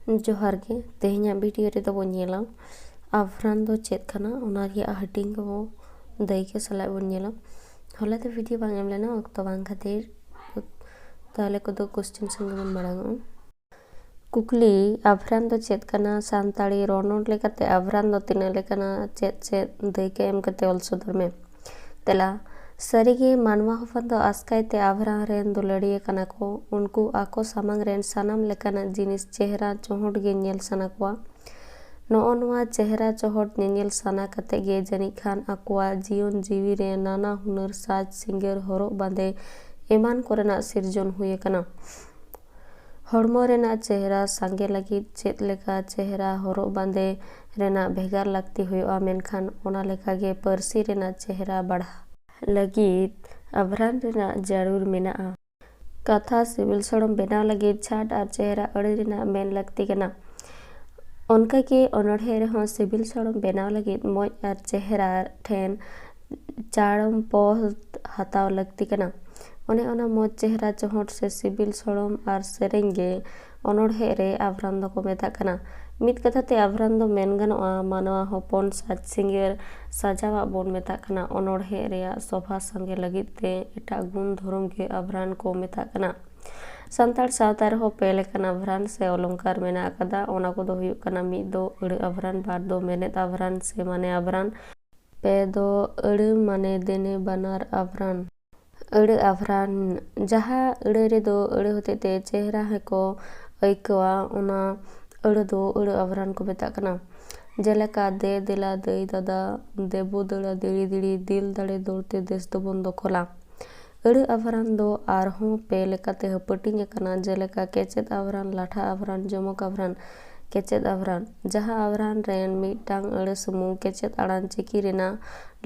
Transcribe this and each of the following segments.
जोहार गे तेहेᱧᱟᱜ वीडियो रे बो नेला आभरान दो चेद खाना ओना रिया हटिंग को दायके साला बो नेला हला तो वीडियो बांग एम लेना अक्तो बांग खातिर ताले को दो क्वेश्चन संग बन मांगो कुकली आभरान दो चेद खाना सांताड़ी रोनोड लेकाते आभरान दो तिना लेकाना चेद चेद दायके एम कते ऑल सदर में तेला सरीगे मानवा हफन दो आस्कायते आभरान रेन दुलड़िए कना को उनको आको सामांग रेन सानाम लेकाना जिनिस चेहरा चोहट गे नेल साना कोआ नोआ चेहरा चोहट नेल साना कते गे जनी खान आकोआ जीवन जीवी रे नाना हुनर साज सिंगर हरो बांधे एमान कोरेना सिरजन हुए कना हड़मो रेना चेहरा सांगे लगी चेद लेका चेहरा हरो बांधे रेना भेगार लगती हुआ मेनखान ओना लेका गे परसी रेना चेहरा बढ़ा लगित आभरान रेना जरूर मेना कथा सिविल सड़म बेनाव लगित छाट और चेहरा अड़ी रेना मेन लगती कना उनका के अनढ़े रहो सिविल सड़म बेनाव लगित मोज और चेहरा ठेन चाड़म पोह हताव लगती कना ओने ओना मोज चेहरा चोहट से सिविल सड़म और सेरेंगे अनढ़े रे आभरान दो को मेता कना मित कथा ते आभरान दो मेन गनोआ मानवा हपन साज सिंगर साजावा बोन मेता कना अनढ़े रेया सोभा संगे लगित ते एटा गुण धर्म के आभरान को मेता कना संतार सावता रहो पेले कना आभरान से अलंकार मेना कदा ओना को दो हुयुग कना मिद दो अड़ आभरान बार दो मेनेत आभरान से माने आभरान पे दो अड़ माने देने बनार आभरान अड़ आभरान जहाँ अड़ रे दो अड़ होते ते चेहरा है को ऐकवा ओना अड़ दो अड़ आभरान को मेता कना जेलेका दे दिला दई दादा देबो दड़ा दिड़ी दिड़ी दिल दड़े दौड़ते देश दो बंदो खोला अड़ आभरान दो आरहों पे लेकाते हपटिंग कना जेलेका केचेद आभरान लाठा आभरान जमक आभरान केचेद आभरान जहाँ आभरान रेन मिटांग अड़ सुमुंग केचेद आड़ान चिकी रेना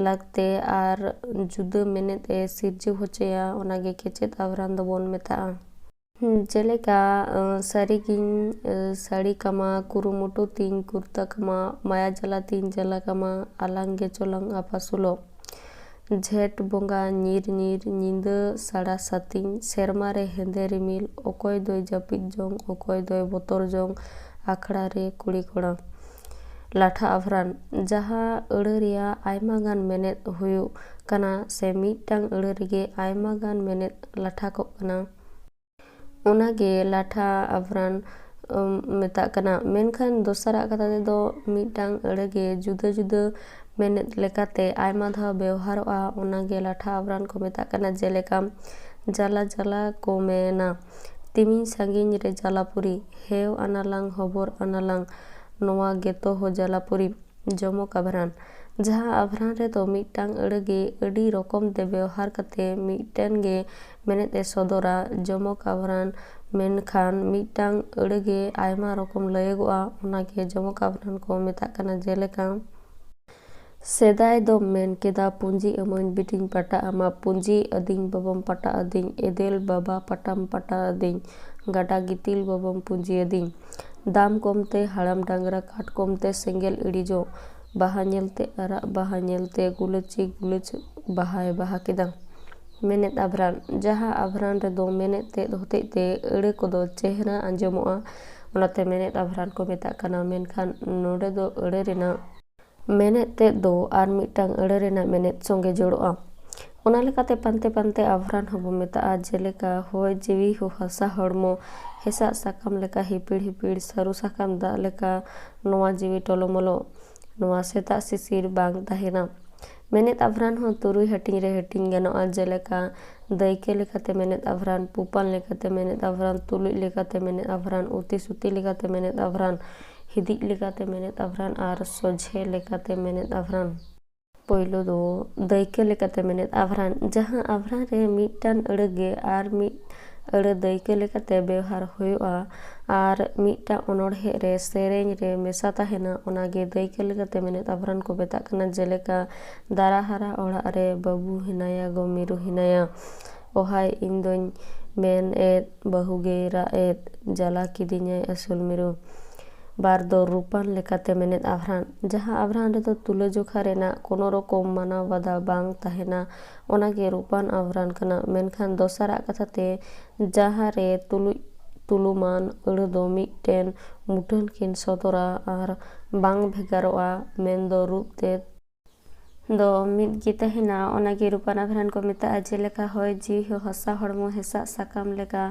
लगते आर जुदा मेनेत ए सिरजु होचेया ओनागे केचेद आभरान दो बोन मेता जेलेका सारिगिन साड़ी कमा कुरुमुटु तीन कुर्ता कमा माया जला तीन जला कमा आलांगे चोलंग आपासुलो झेट बोंगा नीर नीर नींद साड़ा सातिन सेरमा रे हेंदे रिमिल ओकोय दोय जापिद जोंग ओकोय दोय बोतर जोंग आखड़ा रे कुड़ी कोड़ा लाठा आभरान जहाँ अड़ रिया आयमा गान मेनेत हुयु कना से मिटांग अड़ रेगे आयमा गान मेनेत लाठा को कना ओनागे लाठा आभरान मेता कना मेनखान दोसरा कथा दे दो मिटांग अड़गे जुदा जुदा मेनेत लेकाते आयमा धा व्यवहारोआ ओनागे लाठा आभरान को मेता कना जेलेका जला जला को मेना तिमिन सांगिन रे जलापुरी हेव अनालांग हबर अनालांग नोआ गेतो हो जलापुरी जमक आभरान जहाँ आभरान रे तो मिटांग अड़गे अड़ी रकम दे व्यवहार कते मिटेन गे मेनेत ए सदरा जमक आभरान मेनखान मिटांग अड़गे आयमा रकम लयगोआ ओनागे जमक आभरान को मेता कना जेलेका सेदाय दो मेन केदा पुंजी अमन बिटिंग पटा आमा पुंजी अदिंग बबम पटा अदिंग एदेल बाबा पटाम पटा अदिंग गाडा गितिल बबम पुंजी अदिंग दाम कमते हाड़ाम डांगरा काट कमते सेंगेल इड़ीजो बाहा नेलते आरा बाहा नेलते गुलची गुलच बाहाय बाहा केदा मेनेत आभरान जहाँ आभरान रे दो मेनेत ते होते ते अड़े को दो चेहरा आंजमोआ ओनाते मेनेत आभरान को मेता कना मेनखान नोडे दो अड़े रेना मेनेत ते दो आर मिटांग अड़े रेना मेनेत संगे जोड़ोआ ओना लेकाते पानते पानते आभरान हबो मेता जेलेका होय जीवी हो हसा हड़मो हेसा साकाम लेका हिपिड़ हिपिड़ सारू साकाम दा लेका नोआ जीवी टोलोमोलो नोआ सेता सिसिर बांग ताहेना मेनेत आभरान हो तुरुई हटिंग रे हटिंग गनोआ जेलेका दायके लेकाते मेनेत आभरान पुपान लेकाते मेनेत आभरान तुलुई लेकाते मेनेत आभरान उती सुती लेकाते मेनेत आभरान हिदिक लेकाते मेनेत आभरान आर सोझे लेकाते मेनेत आभरान पोइलो दो दायके लेकाते मेनेत आभरान जहाँ आभरान रे मिटान अड़गे आर मिट अड़ दायके लेकाते व्यवहार हुआ आर मिटा अनढ़े रे सेरेंग रे मेसा ताहेना ओनागे दायके लेकाते मेनेत आभरान को मेता कना जेलेका दारा हारा ओड़ा रे बाबू हिनाया गो मिरु हिनाया ओहाय इन दोñ मेन एत बहुगे रा एत जला किदिኛय असुल मिरु बार दो रूपान लेकाते मेनेत आभरान जहाँ आभरान रे दो तुले जोखा रेना कोनो रकम माना बादा बांग ताहेना ओनागे रूपान आभरान कना मेनखान दोसरा कथाते जहाँ रे ᱛᱩᱞᱩᱢᱟᱱ ᱟᱹᱲᱟᱹ ᱫᱚ ᱢᱤᱫᱴᱮᱱ ᱢᱩᱴᱷᱟᱹᱱ ᱠᱤᱱ ᱥᱚᱫᱚᱨᱟ ᱟᱨ ᱵᱟᱝ ᱵᱷᱮᱜᱟᱨᱚᱜᱼᱟ, ᱢᱮᱱᱫᱚ ᱨᱩᱯ ᱛᱮᱫ ᱫᱚ ᱢᱤᱫ ᱜᱮ ᱛᱟᱦᱮᱱᱟ, ᱚᱱᱟᱜᱮ ᱨᱩᱯᱟᱱ ᱟᱵᱷᱨᱟᱱ ᱠᱚ ᱢᱮᱛᱟᱜᱼᱟ᱾ ᱡᱮᱞᱮᱠᱟ ᱦᱚᱭ ᱡᱤᱣᱤ ᱦᱟᱥᱟ ᱦᱚᱲᱢᱚ ᱦᱮᱸᱥᱟᱜ ᱥᱟᱠᱟᱢ ᱞᱮᱠᱟ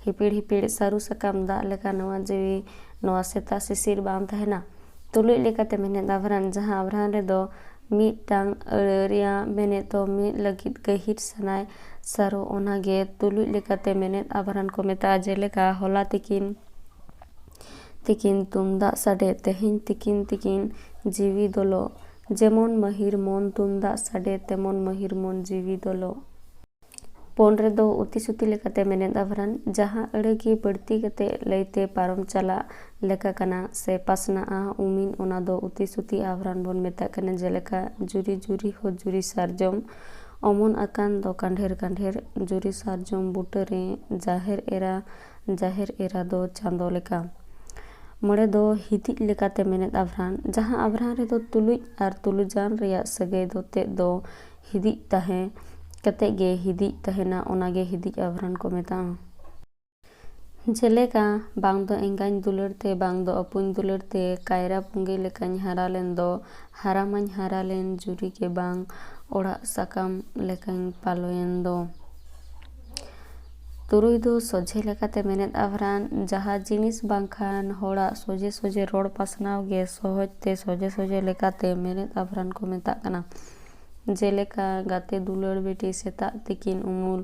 ᱦᱤᱯᱤᱲ ᱦᱤᱯᱤᱲ ᱥᱟᱹᱨᱩ ᱥᱟᱠᱟᱢ ᱫᱟᱜ ᱞᱮᱠᱟ ᱱᱚᱣᱟ ᱡᱤᱣᱤ ᱱᱚᱣᱟ ᱥᱮᱛᱟ ᱥᱤᱥᱤᱨ ᱵᱟᱝ ᱛᱟᱦᱮᱱᱟ᱾ ᱛᱩᱞᱩᱡ ᱞᱮᱠᱟᱛᱮ ᱢᱮᱱᱮᱫ ᱟᱵᱷᱨᱟᱱ, ᱡᱟᱦᱟᱸ ᱟᱵᱷᱨᱟᱱ ᱨᱮᱫᱚ ᱢᱤᱫᱴᱟᱝ ᱟᱹᱲᱟᱹ ᱨᱮᱭᱟᱜ ᱢᱮᱱᱮᱫ ᱫᱚ ᱢᱤᱫ ᱞᱟᱹᱜᱤᱫ ᱜᱟᱹᱦᱤᱨ ᱥᱟᱱᱟᱭ ᱥᱟᱨᱚ, ᱚᱱᱟᱜᱮ ᱛᱩᱞᱩᱡ ᱞᱮᱠᱟᱛᱮ ᱢᱮᱱᱮᱫ ᱟᱵᱷᱨᱟᱱ ᱠᱚ ᱢᱮᱛᱟᱜᱼᱟ᱾ ᱡᱮᱞᱮᱠᱟ ᱦᱚᱞᱟ ᱛᱤᱠᱤᱱ ᱛᱩᱢᱫᱟᱜ ᱥᱟᱰᱮ, ᱛᱮᱦᱮᱧ ᱛᱤᱠᱤᱱ ᱡᱤᱣᱤ ᱫᱚᱞᱚ, ᱡᱮᱢᱚᱱ ᱢᱟᱹᱦᱤᱨ ᱢᱚᱱ ᱛᱩᱢᱫᱟᱜ ᱥᱟᱰᱮ ᱛᱮᱢᱚᱱ ᱢᱟᱹᱦᱤᱨ ᱢᱚᱱ ᱡᱤᱣᱤ ᱫᱚᱞᱚ᱾ ᱯᱳᱱ ᱨᱮᱫᱚ ᱩᱛᱤ-ᱥᱩᱛᱤ ᱞᱮᱠᱟᱛᱮ ᱢᱮᱱᱮᱫ ᱟᱵᱷᱨᱟᱱ, ᱡᱟᱦᱟᱸ ᱟᱹᱲᱟᱹ ᱜᱮ ᱵᱟᱹᱲᱛᱤ ᱠᱟᱛᱮ ᱞᱟᱹᱭᱛᱮ ᱯᱟᱨᱚᱢ ᱪᱟᱞᱟᱜ ᱞᱮᱠᱟ ᱠᱟᱱᱟ ᱥᱮ ᱯᱟᱥᱱᱟᱜᱼᱟ ᱩᱢᱤᱱ, ᱚᱱᱟ ᱫᱚ ᱩᱛᱤ-ᱥᱩᱛᱤ ᱟᱵᱷᱨᱟᱱ ᱵᱚᱱ ᱢᱮᱛᱟᱜ ᱠᱟᱱᱟ᱾ ᱡᱮᱞᱮᱠᱟ ᱡᱩᱨᱤ ᱡᱩᱨᱤ ᱦᱚ ᱡᱩᱨᱤ ᱥᱟᱨᱡᱚᱢ, ᱚᱢᱚᱱ ᱟᱠᱟᱱ ᱫᱚ ᱠᱟᱸᱰᱷᱮᱨ ᱠᱟᱸᱰᱷᱮᱨ, ᱡᱩᱨᱤ ᱥᱟᱨᱡᱚᱢ ᱵᱩᱴᱟᱹᱨᱮ ᱡᱟᱦᱮᱨ ᱮᱨᱟ ᱫᱚ ᱪᱟᱸᱫᱚ ᱞᱮᱠᱟ᱾ ᱢᱚᱬᱮ ᱫᱚ ᱦᱤᱫᱤᱡ ᱞᱮᱠᱟᱛᱮ ᱢᱮᱱᱮᱫ ᱟᱵᱷᱨᱟᱱ, ᱡᱟᱦᱟᱸ ᱟᱵᱷᱨᱟᱱ ᱨᱮᱫᱚ ᱛᱩᱞᱩᱡ ᱟᱨ ᱛᱩᱞᱩᱡᱟᱱ ᱨᱮᱭᱟᱜ ᱥᱟᱹᱜᱟᱹᱭ ᱫᱚ ᱛᱮᱫ ᱫᱚ ᱦᱤᱫᱤᱡ ᱛᱟᱦᱮᱸ ᱠᱟᱛᱮ ᱜᱮ ᱦᱤᱫᱤᱡ ᱛᱟᱦᱮᱱᱟ, ᱚᱱᱟᱜᱮ ᱦᱤᱫᱤᱡ ᱟᱵᱷᱨᱟᱱ ᱠᱚ ᱢᱮᱛᱟᱜᱼᱟ᱾ ᱡᱮᱞᱮᱠᱟ ᱵᱟᱝ ᱫᱚ ᱮᱸᱜᱟᱧ ᱫᱩᱞᱟᱹᱲ ᱛᱮ, ᱵᱟᱝ ᱫᱚ ᱟᱹᱯᱩᱧ ᱫᱩᱞᱟᱹᱲ ᱛᱮ, ᱠᱟᱭᱨᱟ ᱯᱩᱸᱜᱤ ᱞᱮᱠᱟᱧ ᱦᱟᱨᱟ ᱞᱮᱱ ᱫᱚ, ᱦᱟᱨᱟ ᱢᱟᱧ ᱦᱟᱨᱟ ᱞᱮᱱ ᱡᱩᱨᱤ ᱜᱮ ᱵᱟᱝ, ᱚᱲᱟᱜ ᱥᱟᱠᱟᱢ ᱞᱮᱠᱟᱧ ᱯᱟᱞᱚᱭᱮᱱ ᱫᱚ᱾ ᱛᱩᱨᱩᱭ ᱫᱚ ᱥᱚᱡᱷᱮ ᱞᱮᱠᱟᱛᱮ ᱢᱮᱱᱮᱫ ᱟᱵᱷᱨᱟᱱ, ᱡᱟᱦᱟᱸ ᱡᱤᱱᱤᱥ ᱵᱟᱝᱠᱷᱟᱱ ᱦᱚᱲᱟᱜ ᱥᱚᱡᱷᱮ ᱥᱚᱡᱷᱮ ᱨᱚᱲ ᱯᱟᱥᱱᱟᱣ ᱜᱮ ᱥᱚᱦᱚᱡ ᱛᱮ ᱥᱚᱡᱷᱮ ᱥᱚᱡᱷᱮ ᱞᱮᱠᱟᱛᱮ ᱢᱮᱱᱮᱫ ᱟᱵᱷᱨᱟᱱ ᱠᱚ ᱢᱮᱛᱟᱜ ᱠᱟᱱᱟ᱾ ᱡᱮᱞᱮᱠᱟ ᱜᱟᱛᱮ ᱫᱩᱞᱟᱹᱲ ᱵᱤᱴᱤ ᱥᱮᱛᱟᱜ ᱛᱤᱠᱤᱱ ᱩᱢᱩᱞ,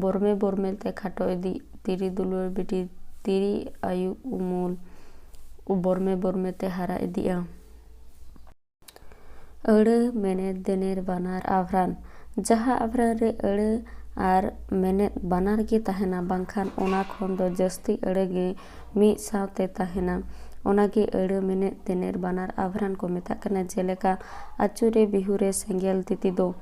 ᱵᱚᱨᱢᱮ ᱵᱚᱨᱢᱮ ᱛᱮ ᱠᱷᱟᱴᱚ ᱤᱫᱤᱜ, ᱛᱤᱨᱤ ᱫᱩᱞᱟᱹᱲ ᱵᱤᱴᱤ ᱛᱤᱨᱤ ᱟᱹᱭᱩᱵ ᱩᱢᱩᱞ, ᱵᱚᱨᱢᱮ ᱵᱚᱨᱢᱮ ᱛᱮ ᱦᱟᱨᱟ ᱤᱫᱤᱜᱼᱟ᱾ ᱟᱹᱲᱟᱹ ᱢᱮᱱᱮᱫ ᱫᱮᱱᱮᱨ ᱵᱟᱱᱟᱨ ᱟᱵᱷᱨᱟᱱ, ᱡᱟᱦᱟᱸ ᱟᱵᱷᱨᱟᱱ ᱨᱮ ᱟᱹᱲᱟᱹ ᱟᱨ ᱢᱮᱱᱮᱫ ᱵᱟᱱᱟᱨ ᱜᱮ ᱛᱟᱦᱮᱱᱟ, ᱵᱟᱝᱠᱷᱟᱱ ᱚᱱᱟ ᱠᱷᱚᱱ ᱫᱚ ᱡᱟᱹᱥᱛᱤ ᱟᱹᱲᱟᱹ ᱜᱮ ᱢᱤᱫ ᱥᱟᱶᱛᱮ ᱛᱟᱦᱮᱱᱟ, ᱚᱱᱟᱜᱮ ᱟᱹᱲᱟᱹ ᱢᱮᱱᱮᱫ ᱫᱮᱱᱮᱨ ᱵᱟᱱᱟᱨ ᱟᱵᱷᱨᱟᱱ ᱠᱚ ᱢᱮᱛᱟᱜ ᱠᱟᱱᱟ᱾ ᱡᱮᱞᱮᱠᱟ ᱟᱹᱪᱩᱨᱮ ᱵᱤᱦᱩᱨᱮ ᱥᱮᱸᱜᱮᱞ ᱛᱤᱛᱤ ᱫᱚ,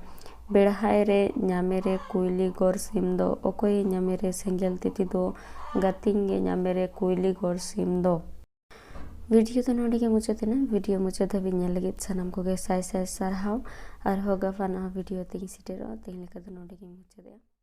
ᱵᱮᱲᱦᱟᱭ ᱨᱮ ᱧᱟᱢᱮ ᱨᱮ ᱠᱩᱭᱞᱤ ᱜᱚᱲ ᱥᱤᱢ ᱫᱚ, ᱚᱠᱚᱭᱮ ᱧᱟᱢᱮ ᱨᱮ ᱥᱮᱸᱜᱮᱞ ᱛᱤᱛᱤ ᱫᱚ, ᱜᱟᱹᱛᱤᱧ ᱜᱮ ᱧᱟᱢᱮ ᱨᱮ ᱠᱩᱭᱞᱤ ᱜᱚᱲ ᱥᱤᱢ ᱫᱚ᱾ ᱵᱷᱤᱰᱤᱭᱳ ᱫᱚ ᱱᱚᱰᱮ ᱜᱮ ᱢᱩᱪᱟᱹᱫ ᱮᱱᱟ᱾ ᱵᱷᱤᱰᱤᱭᱳ ᱢᱩᱪᱟᱹᱫ ᱫᱷᱟᱹᱵᱤᱡ ᱧᱮᱞ ᱞᱟᱹᱜᱤᱫ ᱥᱟᱱᱟᱢ ᱠᱚᱜᱮ ᱥᱟᱭ ᱥᱟᱭ ᱥᱟᱨᱦᱟᱣ᱾ ᱟᱨᱦᱚᱸ ᱜᱟᱯᱟ ᱱᱟᱣᱟ ᱵᱷᱤᱰᱤᱭᱳ ᱛᱮᱧ ᱥᱮᱴᱮᱨᱚᱜᱼᱟ᱾ ᱛᱮᱦᱮᱧ ᱞᱮᱠᱟ ᱫᱚ ᱱᱚᱰᱮ ᱜᱮᱧ ᱢᱩᱪᱟᱹᱫᱮᱜᱼᱟ᱾